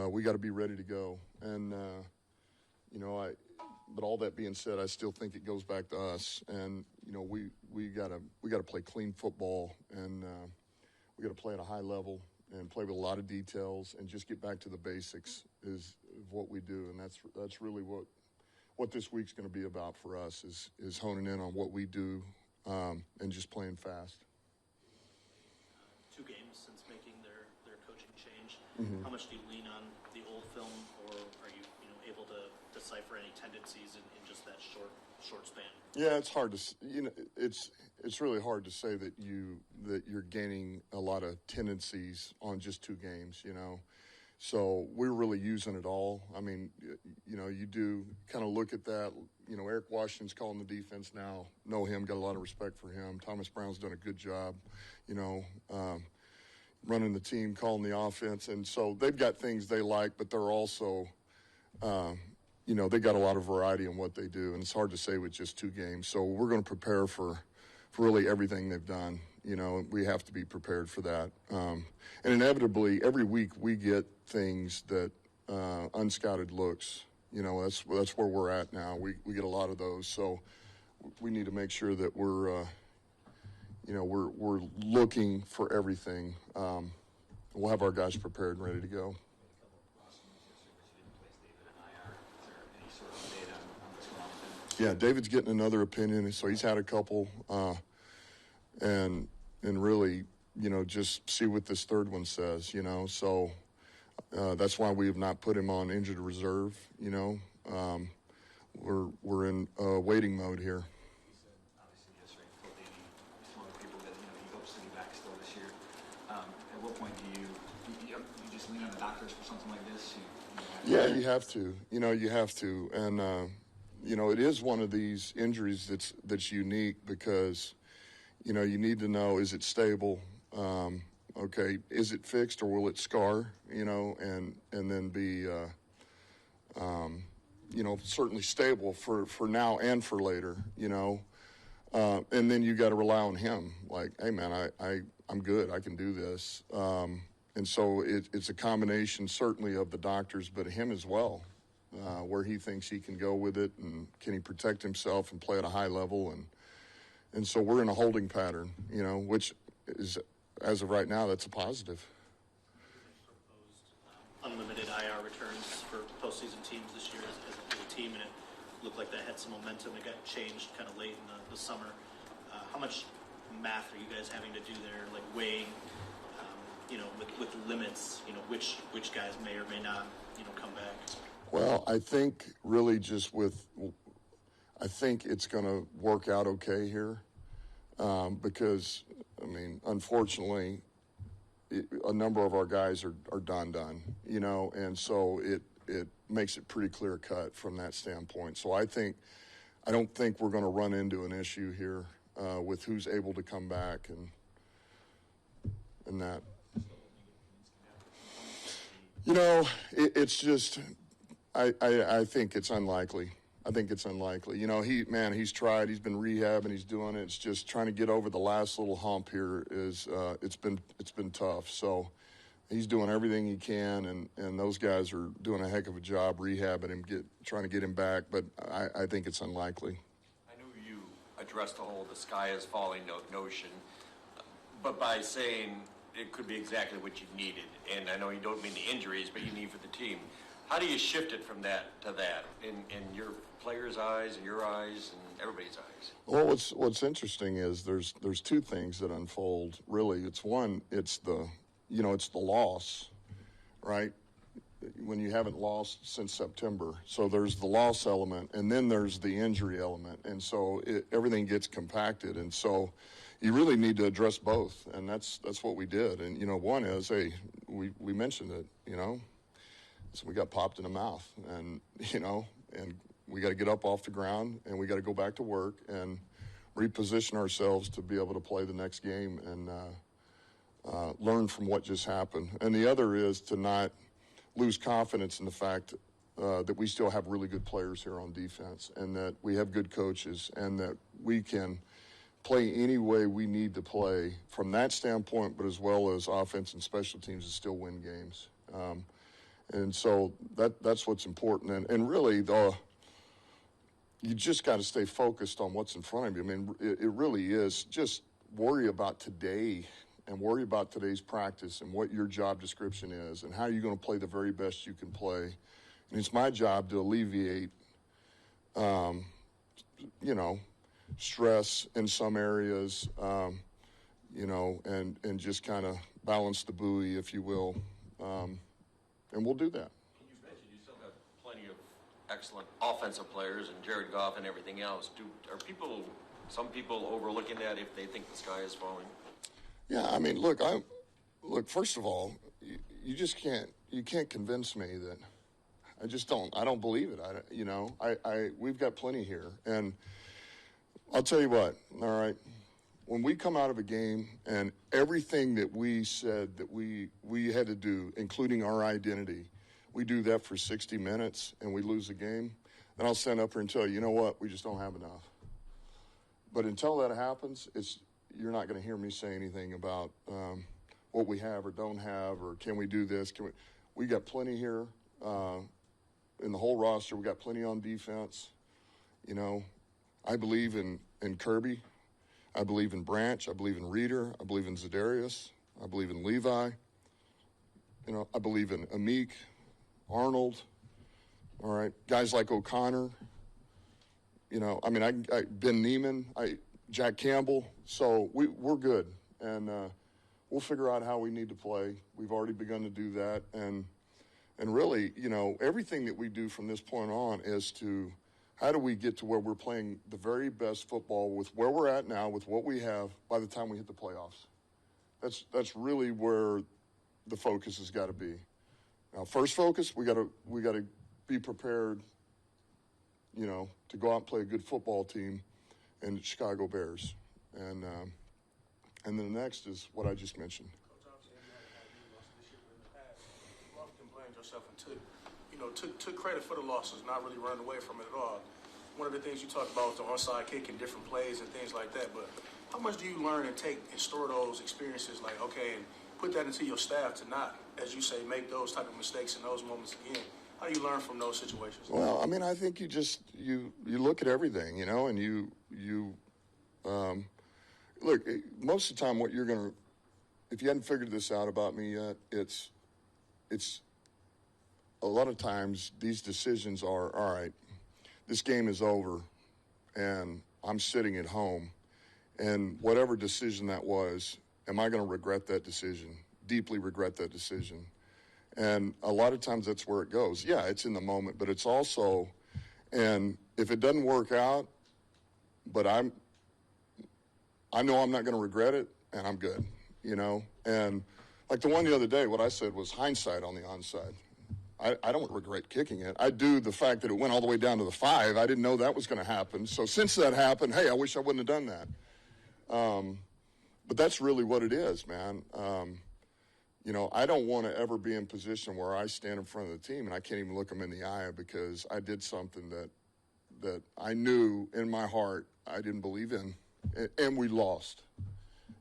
we got to be ready to go. And, but all that being said, I still think it goes back to us. And, we got to play clean football, and we got to play at a high level and play with a lot of details and just get back to the basics is what we do. And that's really what this week's going to be about for us is honing in on what we do and just playing fast. 2 games since making their coaching change. Mm-hmm. How much do you lean on the old film, or are you able to decipher any tendencies in just that short span? Yeah, it's hard to it's really hard to say that you're gaining a lot of tendencies on just 2 games. So we're really using it all. I mean, you do kind of look at that. Eric Washington's calling the defense now. Know him, got a lot of respect for him. Thomas Brown's done a good job, running the team, calling the offense. And so they've got things they like, but they're also, they got a lot of variety in what they do. And it's hard to say with just 2 games. So we're going to prepare for really everything they've done. We have to be prepared for that. And inevitably, every week we get things that unscouted looks. That's where we're at now. We get a lot of those. So we need to make sure that we're looking for everything. We'll have our guys prepared and ready to go. Yeah, David's getting another opinion, so he's had a couple, and really, just see what this third one says, So that's why we have not put him on injured reserve, We're in waiting mode here. Yeah, you have to. And, it is one of these injuries that's unique because, you need to know, is it stable? Okay, is it fixed or will it scar? And then be, certainly stable for now and for later, And then you got to rely on him. Like, hey, man, I'm good. I can do this. And so it's a combination certainly of the doctors, but him as well, where he thinks he can go with it and can he protect himself and play at a high level. And so we're in a holding pattern, which is, as of right now, that's a positive. Unlimited IR returns for postseason teams this year as a team, and it looked like that had some momentum. It got changed kind of late in the summer. How much math are you guys having to do there, like weighing, with limits, which guys may or may not, come back? Well, I think really just I think it's going to work out okay here because, unfortunately, a number of our guys are done, and so it makes it pretty clear cut from that standpoint. So I don't think we're going to run into an issue here with who's able to come back and that. It's just I think it's unlikely. He's tried. He's been rehabbing. He's doing it. It's just trying to get over the last little hump here is it's been tough. So he's doing everything he can, and those guys are doing a heck of a job rehabbing him, trying to get him back. But I think it's unlikely. I know you addressed the whole "the sky is falling" notion, but by saying it could be exactly what you've needed, and I know you don't mean the injuries, but you need for the team. How do you shift it from that to that in your players' eyes and your eyes and everybody's eyes? Well, what's interesting is there's 2 things that unfold. Really, it's one, it's the loss, right? When you haven't lost since September, so there's the loss element, and then there's the injury element, and so everything gets compacted, and so you really need to address both, and that's what we did. And one is, hey, we mentioned it, So we got popped in the mouth, and and we got to get up off the ground, and we got to go back to work and reposition ourselves to be able to play the next game and learn from what just happened. And the other is to not lose confidence in the fact that we still have really good players here on defense, and that we have good coaches, and that we can play any way we need to play from that standpoint, but as well as offense and special teams to still win games. And so that's what's important. And really, you just got to stay focused on what's in front of you. I mean, it really is. Just worry about today and worry about today's practice and what your job description is and how you're going to play the very best you can play. And it's my job to alleviate, stress in some areas, and just kind of balance the buoy, if you will. And we'll do that. You mentioned you still have plenty of excellent offensive players and Jared Goff and everything else. Are some people overlooking that if they think the sky is falling? Yeah, I mean, look, first of all, you can't convince me that I don't believe it. We've got plenty here. And I'll tell you what, all right, when we come out of a game and everything that we said that we had to do, including our identity, we do that for 60 minutes and we lose the game, then I'll stand up here and tell you, you know what, we just don't have enough. But until that happens, you're not going to hear me say anything about what we have or don't have or can we do this. We got plenty here in the whole roster. We got plenty on defense. I believe in Kirby. I believe in Branch. I believe in Reeder. I believe in Za'Darius. I believe in Levi. I believe in Amik, Arnold. All right, guys like O'Connor. Ben Neiman, Jack Campbell. So we're good, and we'll figure out how we need to play. We've already begun to do that, and really, everything that we do from this point on is to how do we get to where we're playing the very best football with where we're at now, with what we have by the time we hit the playoffs. That's really where the focus has got to be. Now, first focus, we got to be prepared, to go out and play a good football team in the Chicago Bears. And then the next is what I just mentioned. Coach, obviously, you lost this year, but in the past, you often blamed yourself and took credit for the losses, not really running away from it at all. One of the things you talked about was the onside kick and different plays and things like that. But how much do you learn and take and store those experiences, and put that into your staff to not, as you say, make those type of mistakes in those moments again? How do you learn from those situations? Well, I think you look at everything, and you look, most of the time what you're going to, if you hadn't figured this out about me yet, it's a lot of times these decisions are, all right, this game is over and I'm sitting at home, and whatever decision that was, am I going to regret that decision, deeply regret that decision? And a lot of times that's where it goes. Yeah, it's in the moment, but it's also, and if it doesn't work out, but I know I'm not going to regret it, and I'm good, And like the one the other day, what I said was hindsight on the onside. I don't regret kicking it. I do the fact that it went all the way down to the 5. I didn't know that was going to happen. So since that happened, hey, I wish I wouldn't have done that. But that's really what it is, man. I don't want to ever be in position where I stand in front of the team and I can't even look them in the eye because I did something that I knew in my heart I didn't believe in, and we lost.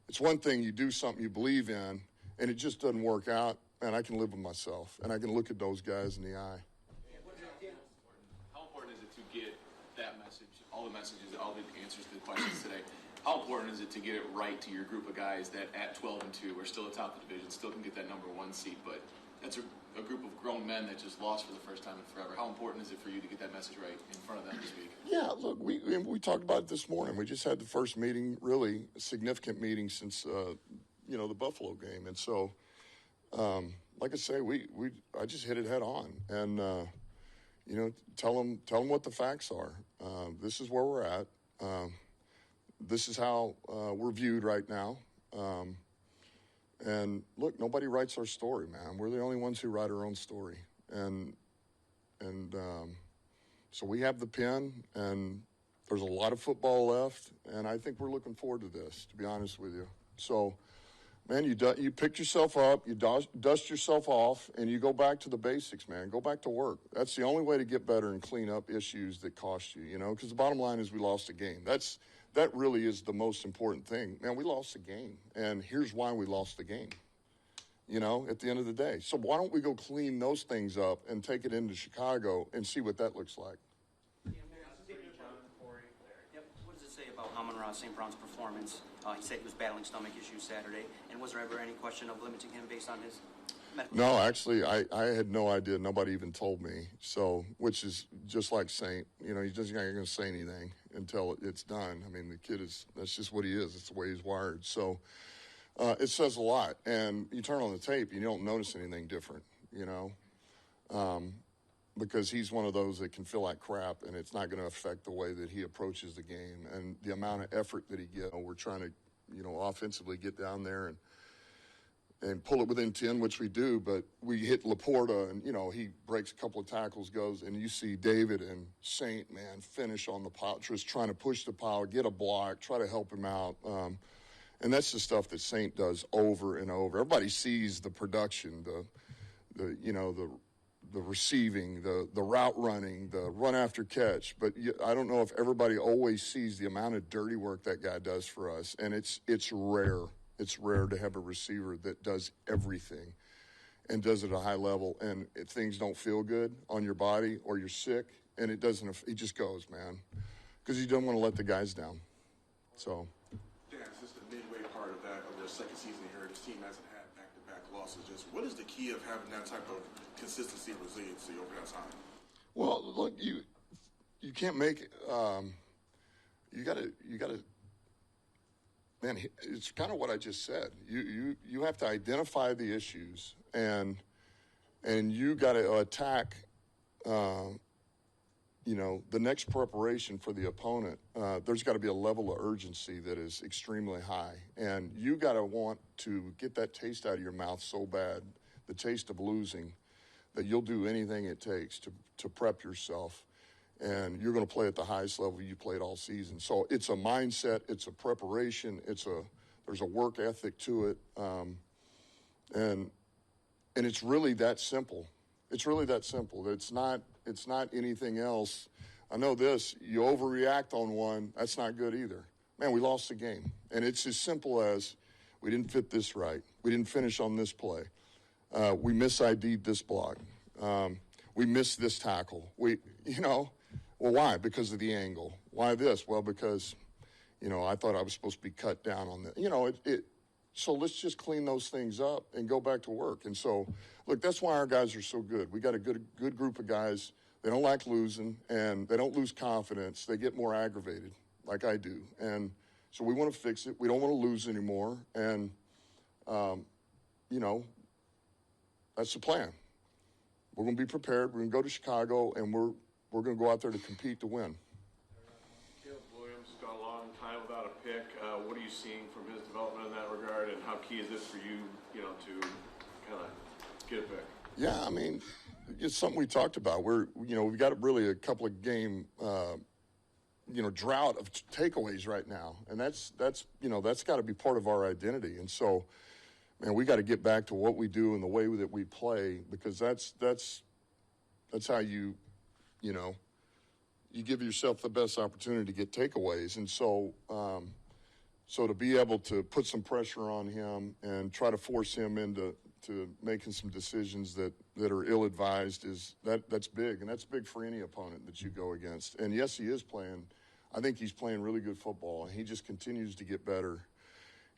It's one thing you do something you believe in and it just doesn't work out, and I can live with myself, and I can look at those guys in the eye. How important is it to get that message, all the messages, all the answers to the questions today? How important is it to get it right to your group of guys that at 12-2 are still atop the division, still can get that number 1 seed, but that's a group of grown men that just lost for the first time in forever. How important is it for you to get that message right in front of them this week? Yeah, look, we talked about it this morning. We just had the first meeting, really a significant meeting since the Buffalo game, and so like I say, I just hit it head on, and tell them what the facts are. This is where we're at. This is how we're viewed right now. And look, nobody writes our story, man. We're the only ones who write our own story. And so we have the pen, and there's a lot of football left, and I think we're looking forward to this, to be honest with you. So, man, you pick yourself up, you dust yourself off, and you go back to the basics, man. Go back to work. That's the only way to get better and clean up issues that cost you, because the bottom line is we lost a game. That really is the most important thing. Man, we lost the game, and here's why we lost the game. at the end of the day. So why don't we go clean those things up and take it into Chicago and see what that looks like? Yep. What does it say about Amon-Ra St. Brown's performance? He said he was battling stomach issues Saturday. And was there ever any question of limiting him based on his medical? No, actually, I had no idea. Nobody even told me. So, which is just like Saint. He's just not going to say anything until it's done. I mean, the kid that's just what he is. It's the way he's wired. So, it says a lot. And you turn on the tape, you don't notice anything different, because he's one of those that can feel like crap, and it's not going to affect the way that he approaches the game and the amount of effort that he gives. We're trying to, offensively get down there and pull it within 10, which we do, but we hit LaPorta, and, he breaks a couple of tackles, goes, and you see David and Saint, man, finish on the pile, just trying to push the pile, get a block, try to help him out. And that's the stuff that Saint does over and over. Everybody sees the production, the receiving, the route running, the run after catch. But I don't know if everybody always sees the amount of dirty work that guy does for us. And it's rare. It's rare to have a receiver that does everything and does it at a high level. And if things don't feel good on your body or you're sick, and it just goes, man, because he doesn't want to let the guys down. So. Dan, this is the midway part of their second season here. This team hasn't had back-to-back losses. Just what is the key of having that type of consistency and resiliency over that time? Well, look, you can't make you gotta man, it's kind of what I just said. You have to identify the issues and you got to attack the next preparation for the opponent. There's got to be a level of urgency that is extremely high, and you got to want to get that taste out of your mouth so bad, the taste of losing, that you'll do anything it takes to prep yourself, and you're going to play at the highest level you played all season. So it's a mindset, it's a preparation, there's a work ethic to it, and it's really that simple. It's really that simple. It's not anything else. I know this, you overreact on one, that's not good either. Man, we lost the game. And it's as simple as we didn't fit this right. We didn't finish on this play. We mis-ID'd this block. We missed this tackle. Well, why? Because of the angle. Why this? Well, because, I thought I was supposed to be cut down on that. So let's just clean those things up and go back to work. And so, look, that's why our guys are so good. We got a good group of guys. They don't like losing, and they don't lose confidence. They get more aggravated, like I do. And so we want to fix it. We don't want to lose anymore. And, that's the plan. We're going to be prepared. We're going to go to Chicago, and we're going to go out there to compete to win. Caleb Williams has gone a long time without a pick. What are you seeing from his development in that regard, and how key is it for you, to kind of get a pick? Yeah, I mean, it's something we talked about. We've got really a couple of game, drought of takeaways right now, and that's got to be part of our identity. And so, man, we got to get back to what we do and the way that we play, because that's how you give yourself the best opportunity to get takeaways. And so, so to be able to put some pressure on him and try to force him into making some decisions that are ill-advised that's big, and that's big for any opponent that you go against. And yes, he is playing. I think he's playing really good football, and he just continues to get better.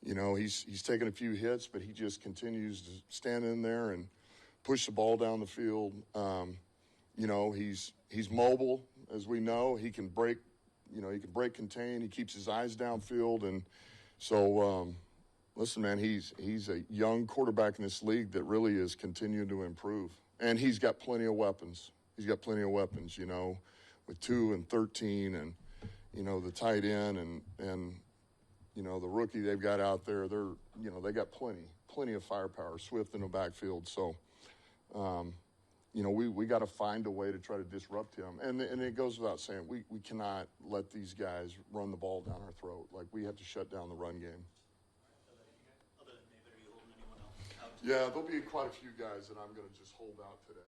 He's taken a few hits, but he just continues to stand in there and push the ball down the field. He's mobile, as we know. He can break, contain. He keeps his eyes downfield, and so listen, man, he's a young quarterback in this league that really is continuing to improve, and he's got plenty of weapons. With 2 and 13, and the tight end, and the rookie they've got out there. They got plenty of firepower. Swift in the backfield, so. We got to find a way to try to disrupt him. And it goes without saying, we cannot let these guys run the ball down our throat. Like, we have to shut down the run game. Other than David, are you holding anyone else out? Yeah, there'll be quite a few guys that I'm going to just hold out today.